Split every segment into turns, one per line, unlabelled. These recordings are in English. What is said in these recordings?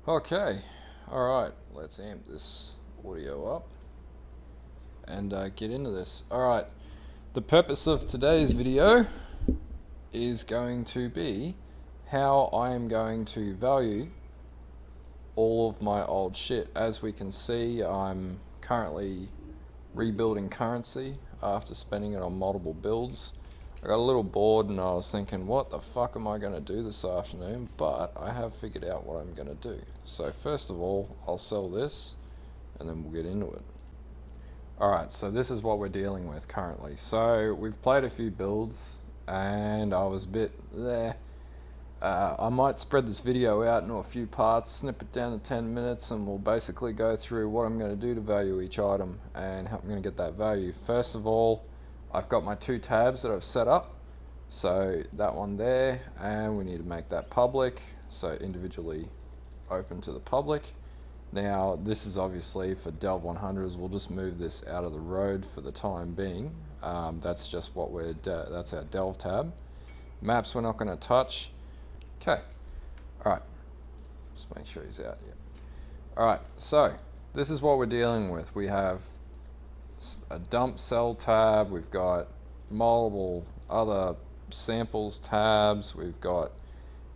Okay, alright, let's amp this audio up and get into this. Alright, the purpose of today's video is going to be how I am going to value all of my old shit. As we can see, I'm currently rebuilding currency after spending it on multiple builds. I got a little bored and I was thinking, what the fuck am I going to do this afternoon? But I have figured out what I'm going to do. So first of all, I'll sell this and then we'll get into it. Alright, so this is what we're dealing with currently. So we've played a few builds and I was a bit there. I might spread this video out into a few parts, snip it down to 10 minutes, and we'll basically go through what I'm going to do to value each item and how I'm going to get that value. First of all, I've got my two tabs that I've set up. So that one there, and we need to make that public, so individually open to the public. Now this is obviously for Delve 100s. We'll just move this out of the road for the time being. That's just what that's our Delve tab. Maps we're not going to touch. Okay, alright, just make sure he's out. Yeah. Alright, so this is what we're dealing with. We have a dump sell tab, we've got multiple other samples tabs, we've got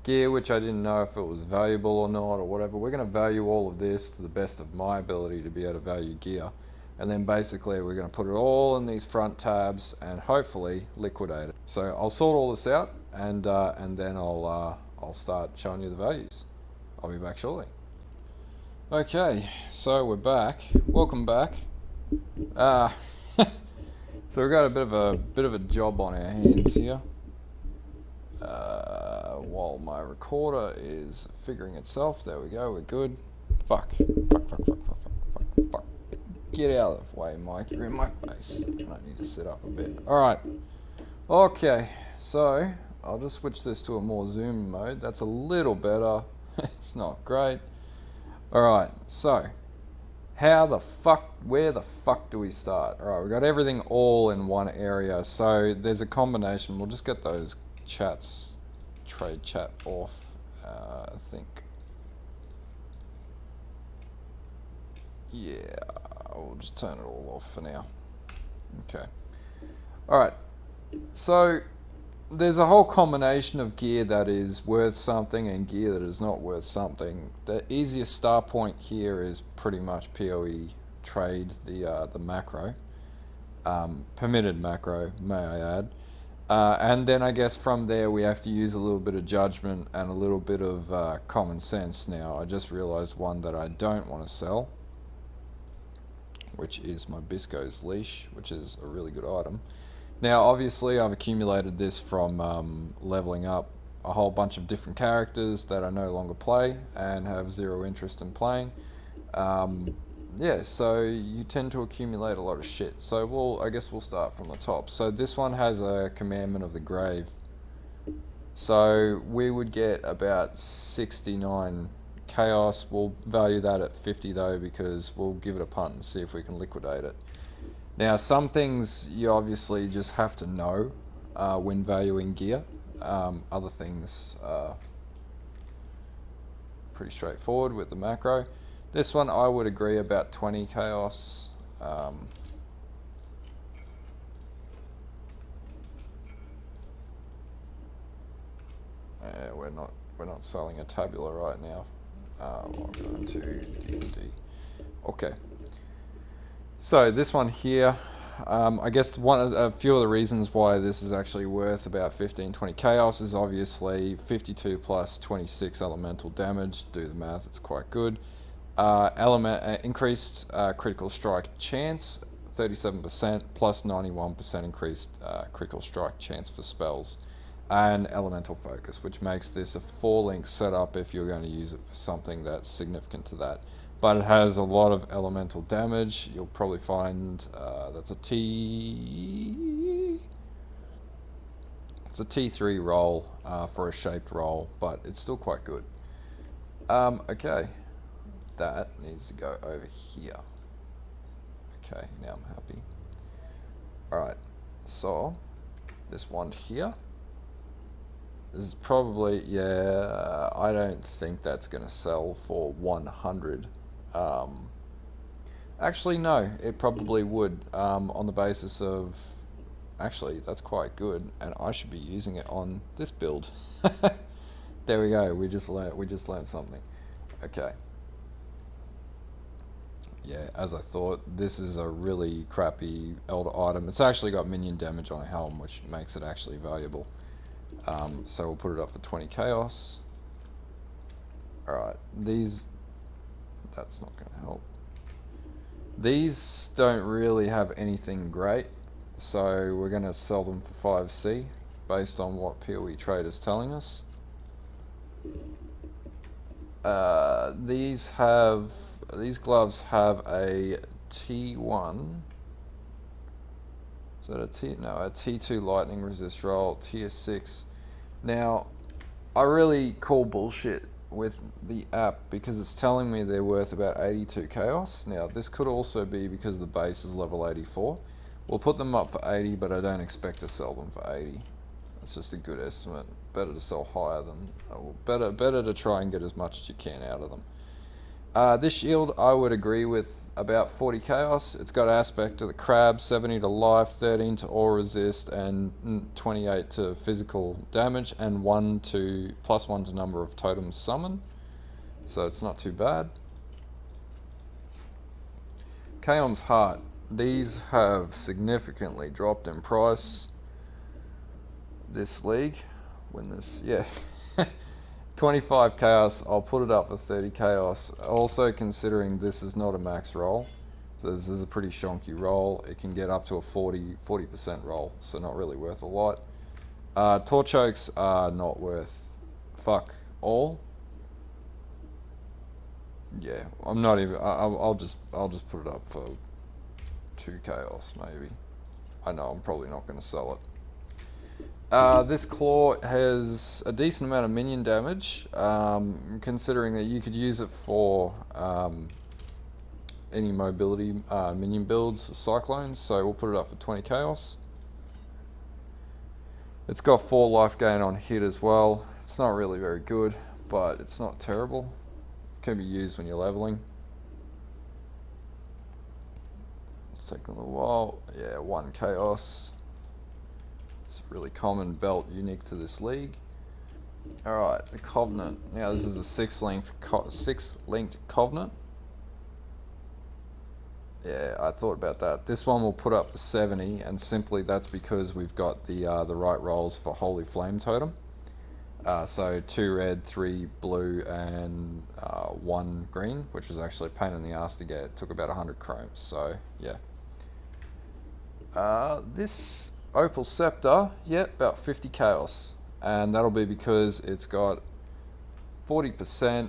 gear, which I didn't know if it was valuable or not or whatever. We're going to value all of this to the best of my ability to be able to value gear. And then basically we're going to put it all in these front tabs and hopefully liquidate it. So I'll sort all this out and then I'll start showing you the values. I'll be back shortly. Okay, so we're back. Welcome back. So we've got a bit of a job on our hands here. While my recorder is figuring itself, there we go. We're good. Fuck. Get out of the way, Mike. You're in my face. I need to sit up a bit. Alright. Okay, so I'll just switch this to a more zoom mode. That's a little better. It's not great. Alright, so where the fuck do we start? Alright, we've got everything all in one area. So there's a combination. We'll just get those trade chat off, I think. Yeah, we'll just turn it all off for now. Okay. Alright, so there's a whole combination of gear that is worth something and gear that is not worth something. The easiest start point here is pretty much PoE trade, the macro. Permitted macro, may I add. And then I guess from there we have to use a little bit of judgment and a little bit of common sense. Now I just realized one that I don't want to sell, which is my Bisco's leash, which is a really good item. Now obviously I've accumulated this from leveling up a whole bunch of different characters that I no longer play and have zero interest in playing. Yeah, so you tend to accumulate a lot of shit. So I guess we'll start from the top. So this one has a commandment of the grave. So we would get about 69 chaos. We'll value that at 50 though, because we'll give it a punt and see if we can liquidate it. Now some things you obviously just have to know when valuing gear. Other things are pretty straightforward with the macro. This one I would agree about 20 chaos. Yeah, we're not selling a tabular right now. I'll go into D&D. Okay. So this one here, I guess a few of the reasons why this is actually worth about 15-20 chaos is obviously 52 plus 26 elemental damage. Do the math, it's quite good. Increased critical strike chance, 37% plus 91% increased critical strike chance for spells, and elemental focus, which makes this a 4-link setup if you're going to use it for something that's significant to that. But it has a lot of elemental damage. You'll probably find it's a T3 roll for a shaped roll, but it's still quite good. Okay, that needs to go over here. Okay, now I'm happy. Alright, so this one here This is probably, yeah, I don't think that's going to sell for 100. Actually, no, it probably would, on the basis of, actually, that's quite good, and I should be using it on this build. There we go, we just learned something. Okay. Yeah, as I thought, this is a really crappy elder item. It's actually got minion damage on a helm, which makes it actually valuable. So we'll put it up for 20 chaos. Alright, that's not going to help. These don't really have anything great, so we're going to sell them for 5C, based on what PoE Trade is telling us. These gloves have a T1. Is that a T2 lightning resist roll, tier 6. Now, I really call bullshit with the app because it's telling me they're worth about 82 chaos. Now, this could also be because the base is level 84. We'll put them up for 80, but I don't expect to sell them for 80. That's just a good estimate. Better to sell higher than, better to try and get as much as you can out of them. This shield, I would agree with about 40 chaos. It's got aspect to the crab, 70 to life, 13 to aura resist, and 28 to physical damage, and +1 to number of totems summon. So it's not too bad. Chaos Heart. These have significantly dropped in price this league. When this, yeah. 25 chaos, I'll put it up for 30 chaos. Also considering this is not a max roll, so this is a pretty shonky roll. It can get up to a 40% roll, so not really worth a lot. Torch Oaks are not worth fuck all. Yeah, I'm not even, I'll just put it up for 2 chaos maybe. I know I'm probably not going to sell it. This claw has a decent amount of minion damage, considering that you could use it for any mobility minion builds for cyclones, so we'll put it up for 20 chaos. It's got 4 life gain on hit as well. It's not really very good, but it's not terrible. It can be used when you're leveling. It's taking a little while. Yeah, 1 chaos. It's a really common belt unique to this league. Alright, the Covenant. Now this is a 6-linked Covenant. Yeah, I thought about that. This one we'll put up for 70, and simply that's because we've got the right rolls for Holy Flame Totem. So 2 red, 3 blue, and 1 green, which was actually a pain in the ass to get. It took about 100 chromes, so yeah. This Opal Scepter, yeah, about 50 chaos, and that'll be because it's got 40%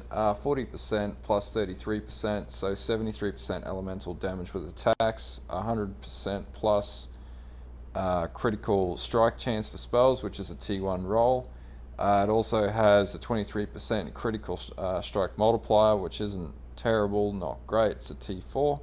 plus 33%, so 73% elemental damage with attacks, 100% plus critical strike chance for spells, which is a T1 roll. It also has a 23% critical strike multiplier, which isn't terrible, not great, it's a T4.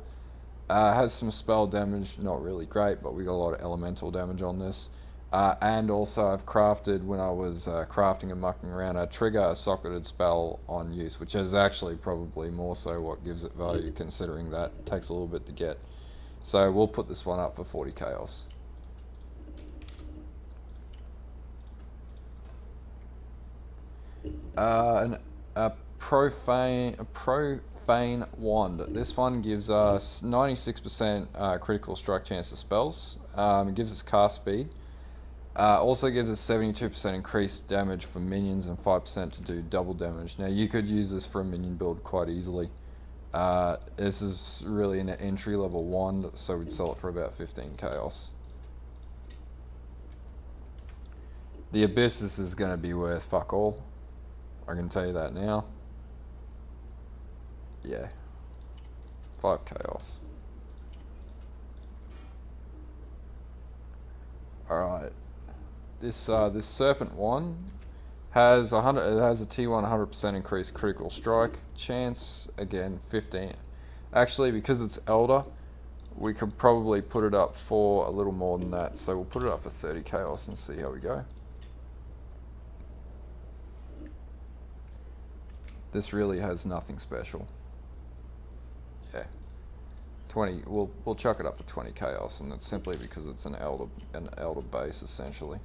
Has some spell damage, not really great, but we got a lot of elemental damage on this. And also I've crafted, when I was crafting and mucking around, I trigger a socketed spell on use, which is actually probably more so what gives it value, considering that it takes a little bit to get. So we'll put this one up for 40 chaos. A profane wand. This one gives us 96% critical strike chance to spells. It gives us cast speed. Also gives us 72% increased damage for minions and 5% to do double damage. Now you could use this for a minion build quite easily. This is really an entry level wand, so we'd sell it for about 15 chaos. The Abyssus is going to be worth fuck all. I can tell you that now. Yeah. 5 chaos. Alright. This Serpent one has it has a T1 100% increased critical strike chance. Again, 15. Actually, because it's Elder, we could probably put it up for a little more than that. So we'll put it up for 30 chaos and see how we go. This really has nothing special. Yeah. 20, we'll chuck it up for 20 chaos, and that's simply because it's an elder base essentially.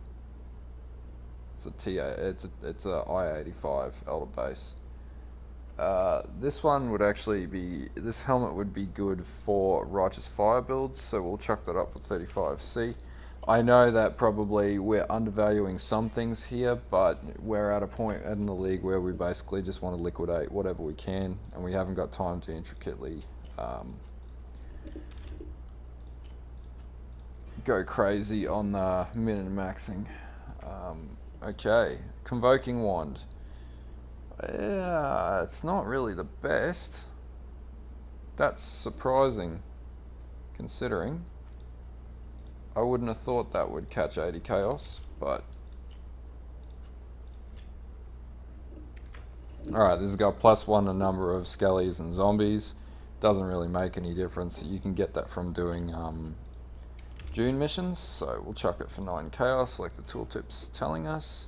It's a it's a I-85 elder base. This one would actually be, this helmet would be good for Righteous Fire builds, so we'll chuck that up for 35C. I know that probably we're undervaluing some things here, but we're at a point in the league where we basically just want to liquidate whatever we can, and we haven't got time to intricately go crazy on the min and maxing. Okay, Convoking Wand. Yeah, it's not really the best. That's surprising, considering. I wouldn't have thought that would catch 80 chaos, but... Alright, this has got +1 a number of skellies and zombies. Doesn't really make any difference. You can get that from doing June missions, so we'll chuck it for 9 chaos like the tooltip's telling us.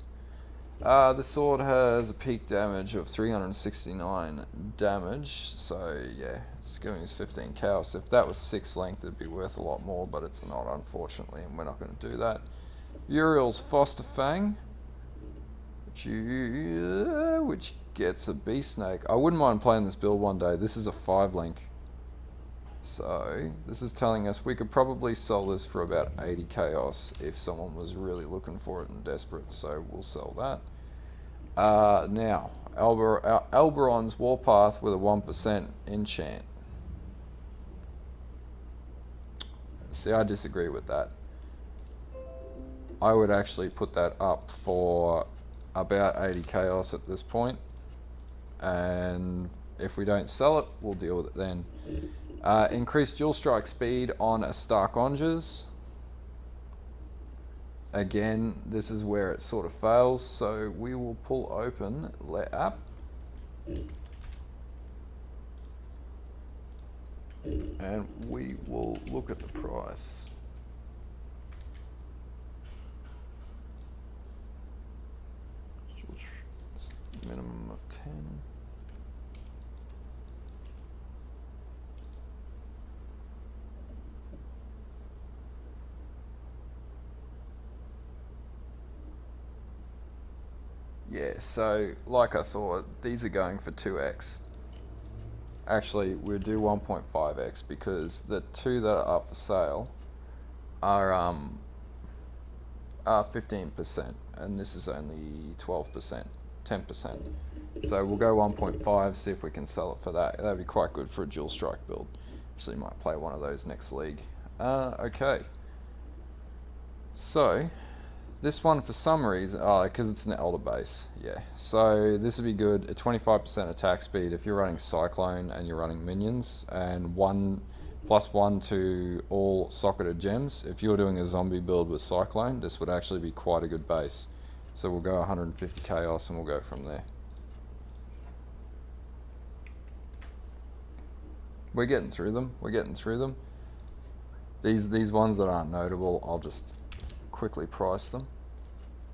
The sword has a peak damage of 369 damage, so yeah, it's giving us 15 chaos. If that was 6 length, it'd be worth a lot more, but it's not, unfortunately, and we're not going to do that. Uriel's Foster Fang, which gets a Beast Snake. I wouldn't mind playing this build one day. This is a 5 link. So, this is telling us we could probably sell this for about 80 chaos if someone was really looking for it and desperate, so we'll sell that. Now, Alberon's Warpath with a 1% enchant. See, I disagree with that. I would actually put that up for about 80 chaos at this point, and if we don't sell it, we'll deal with it then. Increased dual strike speed on a Stark Onges. Again, this is where it sort of fails, so we will pull open let app. And we will look at the price. Minimum of 10. Yeah, so like I thought, these are going for 2x. Actually, we'll do 1.5x because the two that are up for sale are 15%, and this is only 12%, 10%. So we'll go 1.5, see if we can sell it for that. That'd be quite good for a dual strike build. Actually, might play one of those next league. Okay. So this one, for some reason, because it's an elder base, yeah. So this would be good, a 25% attack speed if you're running Cyclone and you're running minions, and +1 to all socketed gems. If you're doing a zombie build with Cyclone, this would actually be quite a good base. So we'll go 150 chaos and we'll go from there. We're getting through them, we're getting through them. These ones that aren't notable, I'll just quickly price them.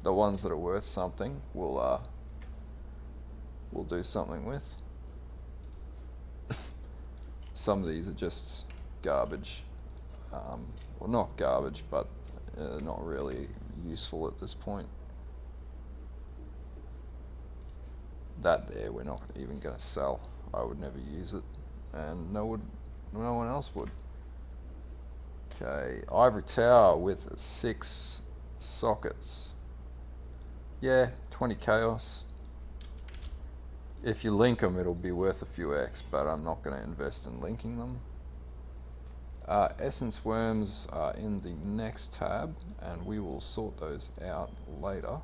The ones that are worth something, we'll do something with. Some of these are just garbage. Well, not garbage, but not really useful at this point. That there, we're not even going to sell. I would never use it, and no one else would. Okay, Ivory Tower with 6 sockets. Yeah, 20 chaos. If you link them, it'll be worth a few X, but I'm not going to invest in linking them. Essence Worms are in the next tab, and we will sort those out later.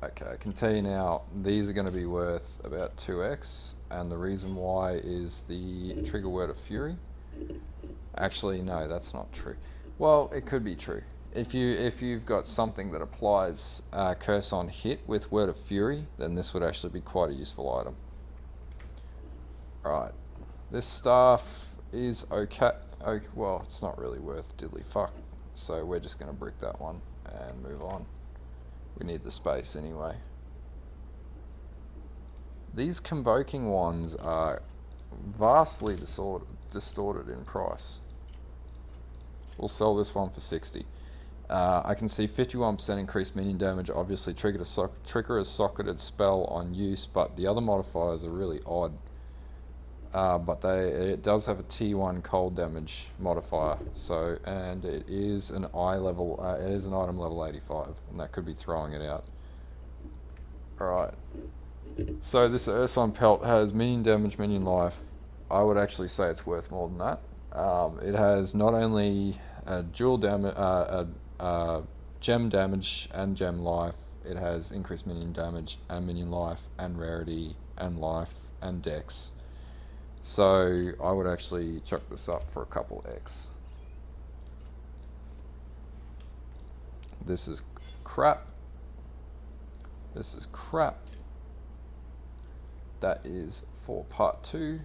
Okay, I can tell you now, these are going to be worth about 2x, and the reason why is the trigger word of Fury. Actually, no, that's not true. Well, it could be true. If you've got something that applies Curse on Hit with Word of Fury, then this would actually be quite a useful item. Alright, this staff is okay. Well, it's not really worth diddly fuck, so we're just going to brick that one and move on. We need the space anyway. These convoking ones are vastly distorted in price. We'll sell this one for 60. I can see 51% increased minion damage obviously trigger a socketed spell on use, but the other modifiers are really odd. But it does have a T1 cold damage modifier, and it is an item level 85, and that could be throwing it out. Alright, so this Ursun Pelt has minion damage, minion life. I would actually say it's worth more than that. It has not only dual damage, gem damage and gem life, it has increased minion damage and minion life and rarity and life and dex. So I would actually chuck this up for a couple X. This is crap. This is crap. That is for part 2.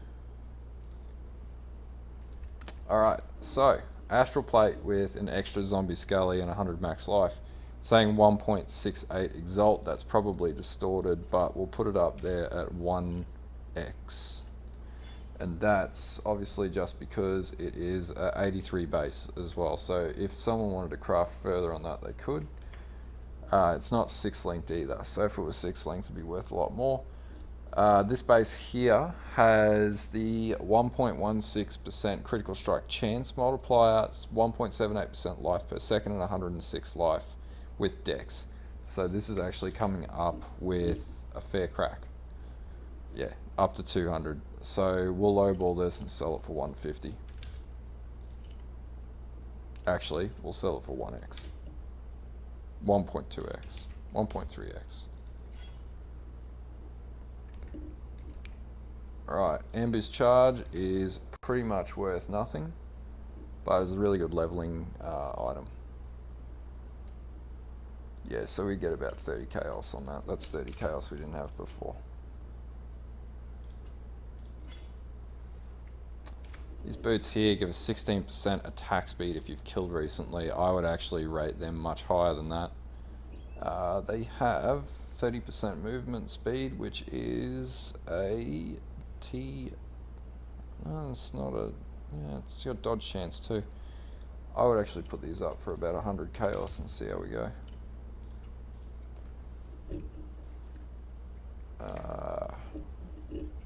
Alright, so Astral Plate with an extra zombie skelly and 100 max life. Saying 1.68 exalt, that's probably distorted, but we'll put it up there at 1x. And that's obviously just because it is 83 base as well. So if someone wanted to craft further on that, they could. It's not 6 linked either, so if it was 6 linked, it'd be worth a lot more. This base here has the 1.16% critical strike chance multiplier, 1.78% life per second, and 106 life with dex. So this is actually coming up with a fair crack. Yeah, up to 200. So we'll lowball this and sell it for 150. Actually, we'll sell it for 1x. 1.2x. 1.3x. Alright, Ambu's Charge is pretty much worth nothing, but it's a really good leveling item. Yeah, so we get about 30 chaos on that. That's 30 chaos we didn't have before. These boots here give us 16% attack speed if you've killed recently. I would actually rate them much higher than that. They have 30% movement speed, which is a T... No, it's not a... Yeah, it's got dodge chance too. I would actually put these up for about 100 chaos and see how we go.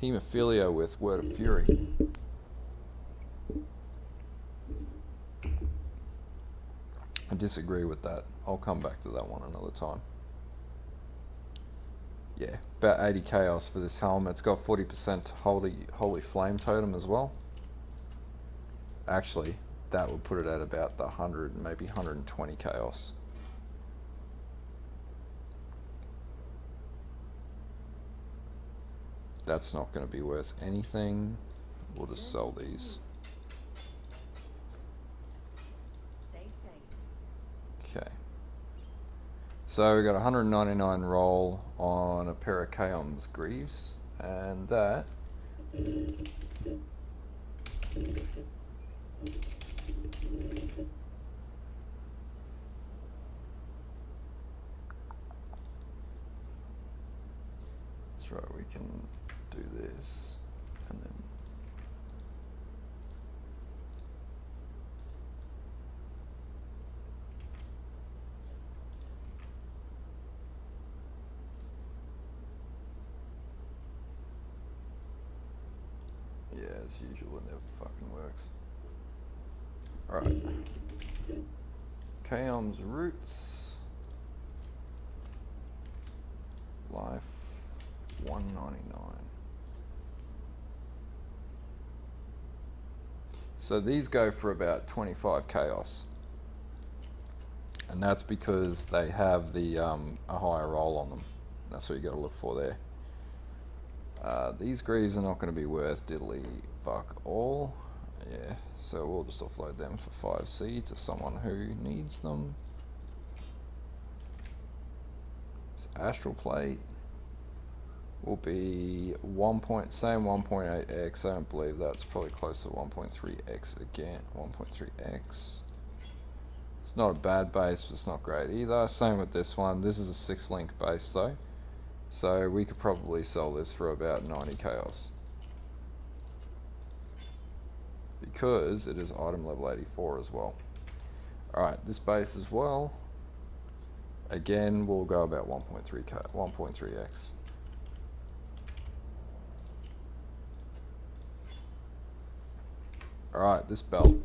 Hemophilia with Word of Fury. I disagree with that. I'll come back to that one another time. Yeah, about 80 chaos for this helmet. It's got 40% Holy Flame Totem as well. Actually, that would put it at about the 100, maybe 120 chaos. That's not going to be worth anything. We'll just sell these. Okay. So we got 199 roll on a pair of Chaos Greaves, and that that's right, we can do this and then yeah, as usual, it never fucking works. Alright. Chaos Roots. Life 199. So these go for about 25 chaos. And that's because they have the a higher roll on them. That's what you got to look for there. These greaves are not going to be worth diddly fuck all. Yeah, so we'll just offload them for 5C to someone who needs them. So Astral Plate will be same 1.8x. I don't believe that's probably close to 1.3x again. 1.3x. It's not a bad base, but it's not great either. Same with this one. This is a 6 link base though. So we could probably sell this for about 90 chaos. Because it is item level 84 as well. Alright, this base as well. Again, we'll go about 1.3x. Alright, this belt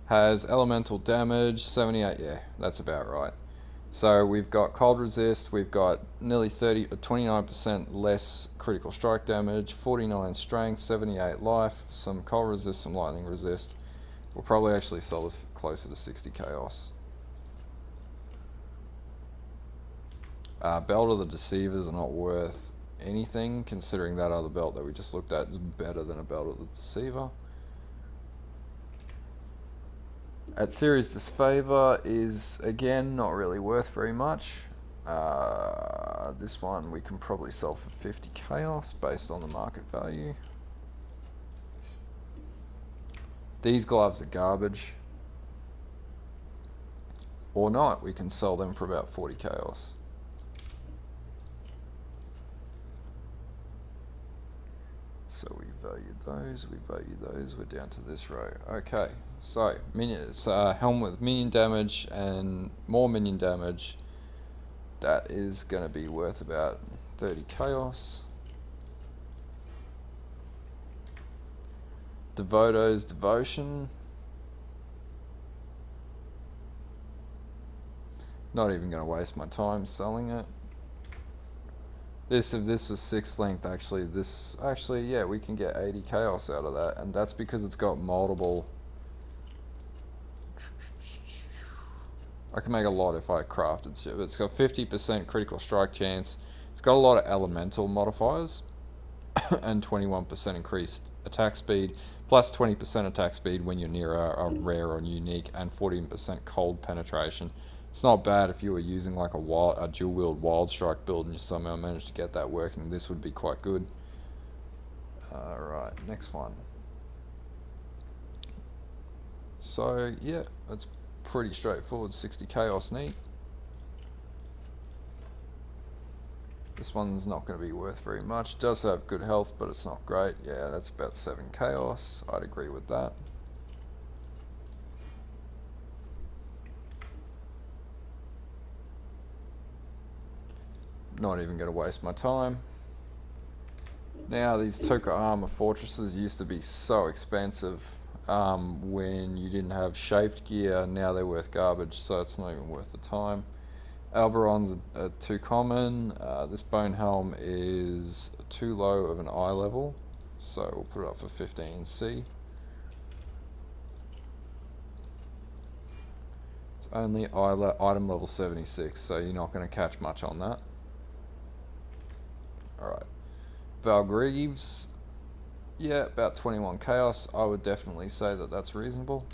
has elemental damage, 78, yeah, that's about right. So we've got cold resist, we've got nearly 29% less critical strike damage, 49 strength, 78 life, some cold resist, some lightning resist. We'll probably actually sell this for closer to 60 chaos. Belt of the Deceivers are not worth anything, considering that other belt that we just looked at is better than a Belt of the Deceiver. At Series Disfavor is, again, not really worth very much. This one we can probably sell for 50 chaos based on the market value. These gloves are garbage. Or not, we can sell them for about 40 chaos. So we value those, we're down to this row. Okay, so minions, helm with minion damage and more minion damage. That is going to be worth about 30 chaos. Devoto's Devotion. Not even going to waste my time selling it. If this was 6 length, yeah, we can get 80 chaos out of that, and that's because it's got multiple. I can make a lot if I crafted shit, but it's got 50% critical strike chance. It's got a lot of elemental modifiers, and 21% increased attack speed, plus 20% attack speed when you're near a rare or unique, and 14% cold penetration. It's not bad if you were using like a dual wield wild strike build and you somehow managed to get that working. This would be quite good. Alright, next one. So yeah, it's pretty straightforward. 60 chaos neat. This one's not going to be worth very much. It does have good health, but it's not great. Yeah, that's about 7 chaos. I'd agree with that. Not even going to waste my time. Now, these Toka Armor Fortresses used to be so expensive when you didn't have shaped gear. Now they're worth garbage, so it's not even worth the time. Alberons are too common. This Bone Helm is too low of an eye level, so we'll put it up for 15C. It's only item level 76, so you're not going to catch much on that. Alright. Valgreaves, yeah, about 21 chaos. I would definitely say that that's reasonable.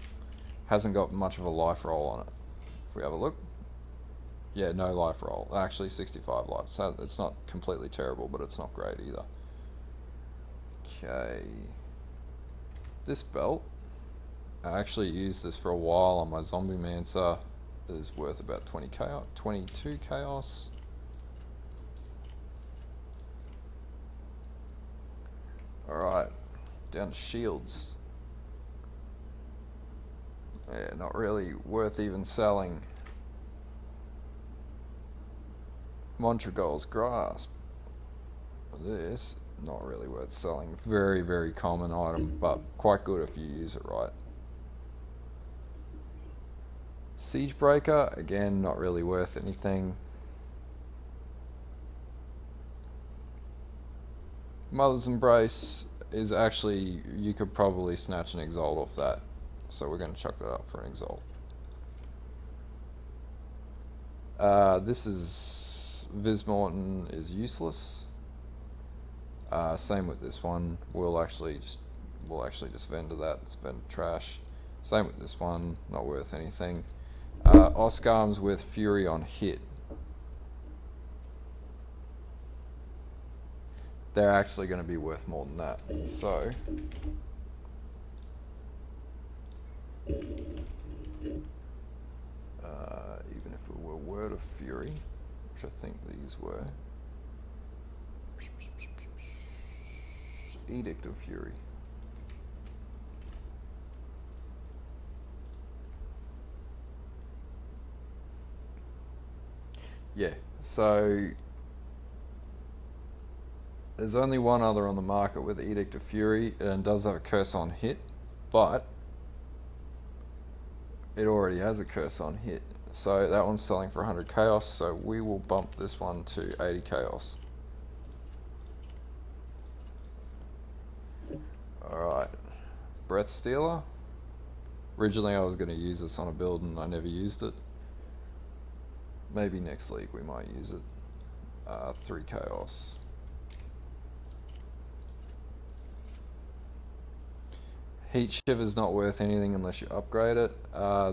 Hasn't got much of a life roll on it. If we have a look. Yeah, no life roll. Actually, 65 life. So it's not completely terrible, but it's not great either. Okay. This belt, I actually used this for a while on my Zombie Mancer. It is worth about 22 chaos. Alright, down to shields. Yeah, not really worth even selling. Montragol's Grasp. This, not really worth selling. Very, very common item, but quite good if you use it right. Siegebreaker, again, not really worth anything. Mother's Embrace is actually, you could probably snatch an Exalt off that. So we're going to chuck that up for an Exalt. This is, Vismorton is useless. Same with this one. We'll actually just vendor that. It's vendor trash. Same with this one, not worth anything. Oscarms with Fury on hit. They're actually going to be worth more than that. So, even if it were Word of Fury, which I think these were, Edict of Fury. Yeah, so there's only one other on the market with Edict of Fury, and does have a curse on hit, but it already has a curse on hit. So that one's selling for 100 chaos, so we will bump this one to 80 chaos. Alright, Breath Stealer. Originally I was going to use this on a build and I never used it. Maybe next league we might use it. 3 chaos. Heat Shiver's not worth anything unless you upgrade it.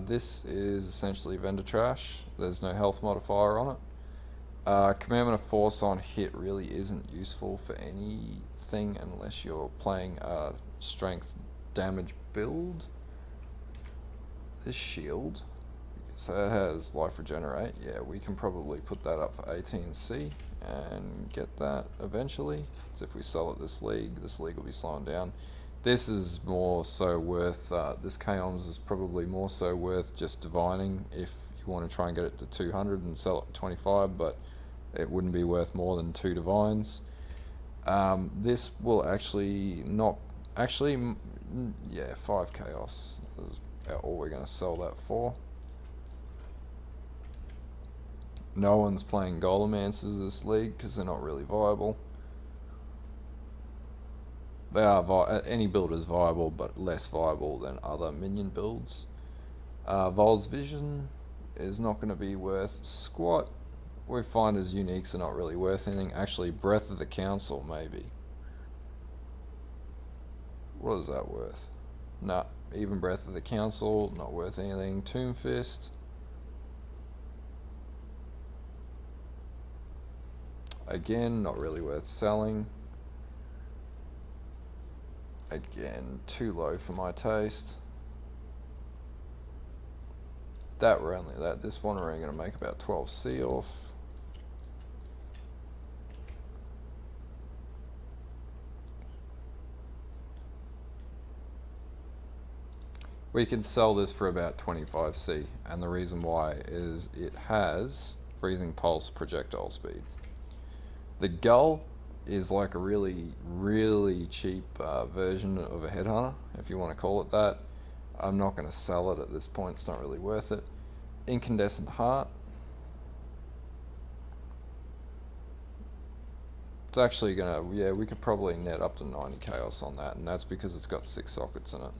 This is essentially vendor trash. There's no health modifier on it. Commandment of Force on hit really isn't useful for anything unless you're playing a strength damage build. This shield, so it has life regenerate. Yeah, we can probably put that up for 18C and get that eventually. So if we sell it this league will be slowing down. This is more so worth, this Chaos is probably more so worth just divining if you want to try and get it to 200 and sell it at 25, but it wouldn't be worth more than 2 divines. This will actually not, yeah, 5 chaos is about all we're going to sell that for. No one's playing Golemancers this league because they're not really viable. They are any build is viable, but less viable than other minion builds. Vol's Vision is not going to be worth squat. We find as uniques are not really worth anything. Actually, Breath of the Council maybe. What is that worth? Nah, even Breath of the Council not worth anything. Tomb Fist. Again, not really worth selling. Again, too low for my taste. That we're only that. This one we're only going to make about 12C off. We can sell this for about 25C, and the reason why is it has freezing pulse projectile speed. The Gull is like a really cheap version of a headhunter, if you want to call it that. I'm not going to sell it at this point, it's not really worth it. Incandescent Heart. It's actually going to, yeah, we could probably net up to 90 chaos on that, and that's because it's got 6 sockets in it.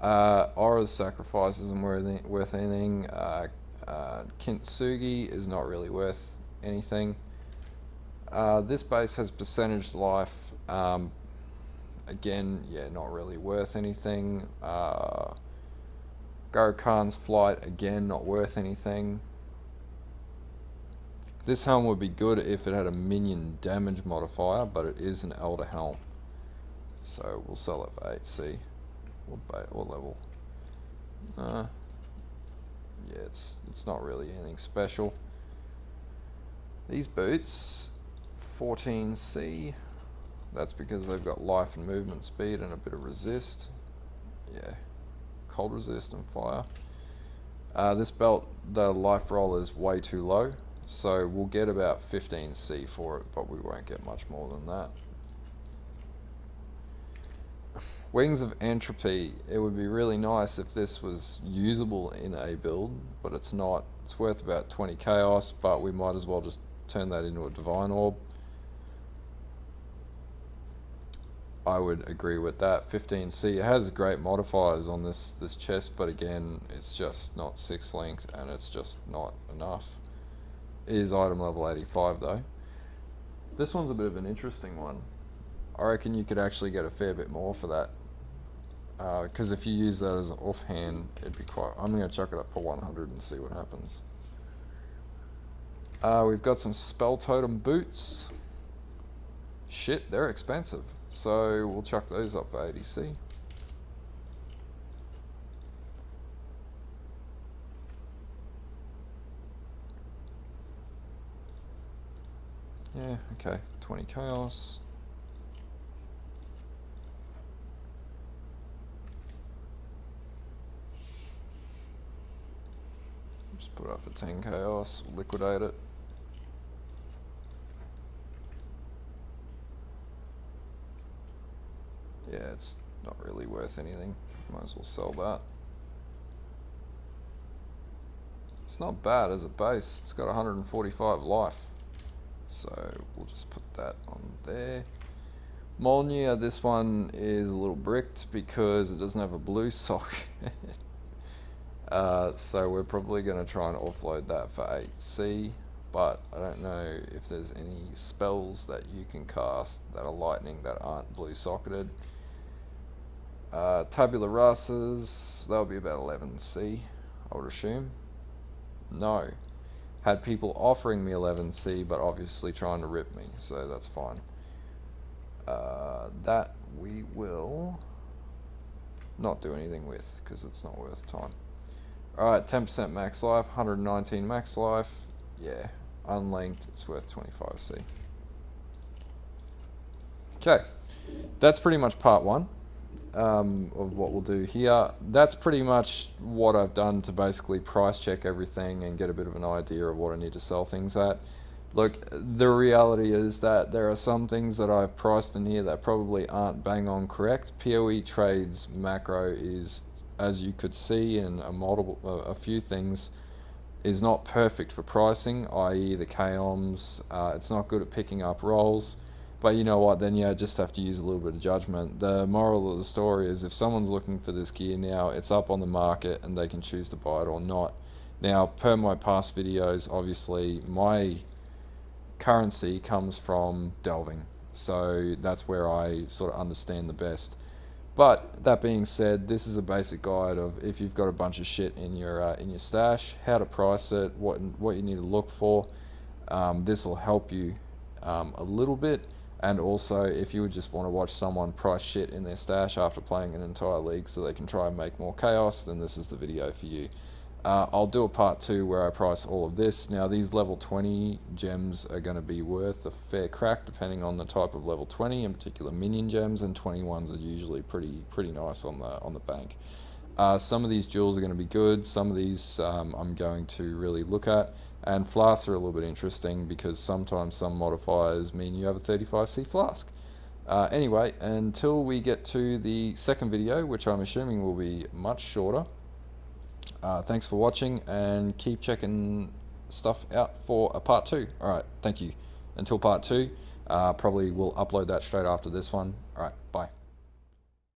Aura's Sacrifice isn't worth anything. Kintsugi is not really worth anything. This base has percentage life. Again, yeah, not really worth anything. Garo-Khan's Flight, again, not worth anything. This helm would be good if it had a minion damage modifier, but it is an Elder Helm. So we'll sell it for 8C. What level? Yeah, it's not really anything special. These boots, 14C. That's because they've got life and movement speed and a bit of resist. Yeah, cold resist and fire. This belt, the life roll is way too low, so we'll get about 15C for it, but we won't get much more than that. Wings of Entropy, it would be really nice if this was usable in a build, but it's not. It's worth about 20 chaos, but we might as well just turn that into a Divine Orb. I would agree with that. 15C, it has great modifiers on this chest, but again, it's just not 6 length, and it's just not enough. It is item level 85 though. This one's a bit of an interesting one. I reckon you could actually get a fair bit more for that. Because if you use that as an offhand, it'd be quite... I'm going to chuck it up for 100 and see what happens. We've got some Spell Totem boots. Shit, they're expensive. So we'll chuck those up for 80C. Yeah, okay. 20 chaos. Just put it up for 10 chaos, liquidate it. Yeah, it's not really worth anything. Might as well sell that. It's not bad as a base. It's got 145 life. So we'll just put that on there. Molnir, this one is a little bricked because it doesn't have a blue sock. So we're probably going to try and offload that for 8C, but I don't know if there's any spells that you can cast that are lightning that aren't blue socketed. Tabula rasas, that'll be about 11C, I would assume. No. Had people offering me 11C, but obviously trying to rip me, so that's fine. That we will not do anything with, because it's not worth time. Alright, 10% max life, 119 max life. Yeah, unlinked, it's worth 25C. Okay, that's pretty much part one of what we'll do here. That's pretty much what I've done to basically price check everything and get a bit of an idea of what I need to sell things at. Look, the reality is that there are some things that I've priced in here that probably aren't bang on correct. PoE trades macro is, as you could see in a few things, is not perfect for pricing, i.e. the KOMs. It's not good at picking up rolls. But you know what, then you just have to use a little bit of judgment. The moral of the story is if someone's looking for this gear now, it's up on the market and they can choose to buy it or not. Now, per my past videos, obviously my currency comes from delving, so that's where I sort of understand the best. But that being said, this is a basic guide of if you've got a bunch of shit in your stash, how to price it, what you need to look for. This will help you a little bit, and also if you would just want to watch someone price shit in their stash after playing an entire league so they can try and make more chaos, then this is the video for you. I'll do a part 2 where I price all of this. Now these level 20 gems are going to be worth a fair crack depending on the type of level 20, in particular minion gems, and 21s are usually pretty nice on the bank. Some of these jewels are going to be good, some of these I'm going to really look at, and flasks are a little bit interesting because sometimes some modifiers mean you have a 35C flask. Anyway, until we get to the second video, which I'm assuming will be much shorter, thanks for watching, and keep checking stuff out for a part 2. Alright, thank you. Until part 2, probably we'll upload that straight after this one. Alright, bye.